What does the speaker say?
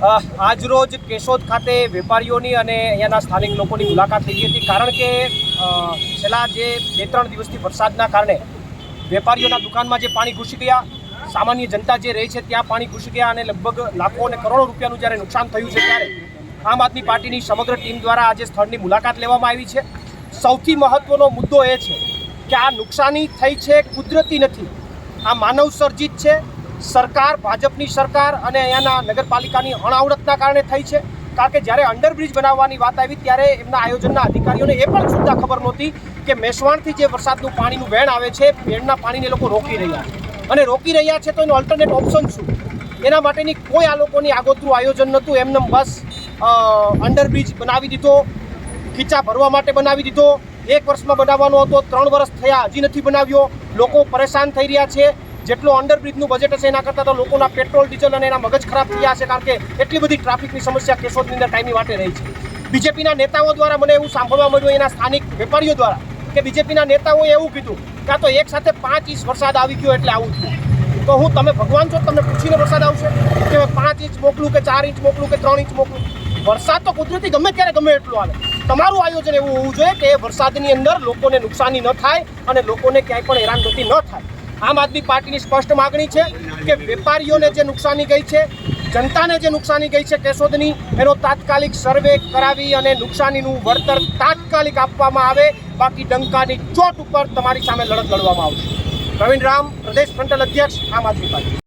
આજરોજ કેશોદ ખાતે વેપારીઓની અને અહીંયાના સ્થાનિક લોકોની મુલાકાત લીધી હતી, કારણ કે છેલ્લા જે 2-3 દિવસથી વરસાદના કારણે વેપારીઓના દુકાનમાં જે પાણી ઘૂસી ગયા, સામાન્ય જનતા જે રહે છે ત્યાં પાણી ઘૂસી ગયા અને લગભગ લાખો અને કરોડો રૂપિયાનું જ્યારે નુકસાન થયું છે, ત્યારે આમ આદમી પાર્ટીની સમગ્ર ટીમ દ્વારા આજે સ્થળની મુલાકાત લેવામાં આવી છે. સૌથી મહત્વનો મુદ્દો એ છે કે આ નુકસાની થઈ છે કુદરતી નથી, આ માનવ સર્જિત છે. સરકાર, ભાજપની સરકાર અને અહીંયાના નગરપાલિકાની અણાવડતના કારણે થઈ છે. કારણ કે જ્યારે અંડરબ્રિજ બનાવવાની વાત આવી ત્યારે એમના આયોજનના અધિકારીઓને એ પણ સુદ્ધા ખબર નહોતી કે મેસવાણથી જે વરસાદનું પાણીનું વહેણ આવે છે, વહેણના પાણીને લોકો રોકી રહ્યા છે અને રોકી રહ્યા છે તો એનું અલ્ટરનેટ ઓપ્શન શું? એના માટેની કોઈ આ લોકોની આગોતરું આયોજન નહોતું. એમને બસ અંડરબ્રિજ બનાવી દીધો, ખીચા ભરવા માટે બનાવી દીધો. 1 વર્ષમાં બનાવવાનો હતો, 3 વર્ષ થયા, હજી નથી બનાવ્યો. લોકો પરેશાન થઈ રહ્યા છે. જેટલો અંડરબ્રિજનું બજેટ હશે એના કરતાં તો લોકોના પેટ્રોલ, ડીઝલ અને એના મગજ ખરાબ થયા છે, કારણ કે એટલી બધી ટ્રાફિકની સમસ્યા કેશોદની અંદર કાયમી માટે રહી છે. બીજેપીના નેતાઓ દ્વારા મને એવું સાંભળવા મળ્યું એના સ્થાનિક વેપારીઓ દ્વારા કે બીજેપીના નેતાઓએ એવું કીધું કે આ તો એક સાથે 5 ઇંચ વરસાદ આવી ગયો એટલે આવું થયું. તો હું, તમે ભગવાન છો, તમને પૂછીને વરસાદ આવશે કે 5 ઇંચ મોકલું કે 4 ઇંચ મોકલું કે 3 ઇંચ મોકલું? વરસાદ તો કુદરતી ગમે ત્યારે ગમે એટલું આવે. તમારું આયોજન એવું હોવું જોઈએ કે વરસાદની અંદર લોકોને નુકસાની ન થાય અને લોકોને ક્યાંય પણ હેરાનગતિ ન થાય. આમ આદમી પાર્ટીની સ્પષ્ટ માગણી છે કે વેપારીઓને જે નુકસાની ગઈ છે, જનતાને જે નુકસાની ગઈ છે કેશોદની, એનો તાત્કાલિક સર્વે કરાવી અને નુકસાનીનું વળતર તાત્કાલિક આપવામાં આવે. બાકી ડંકાની ચોટ ઉપર તમારી સામે લડત લડવામાં આવશે. પ્રવીણ રામ, પ્રદેશ ફ્રન્ટલ અધ્યક્ષ, આમ આદમી પાર્ટી.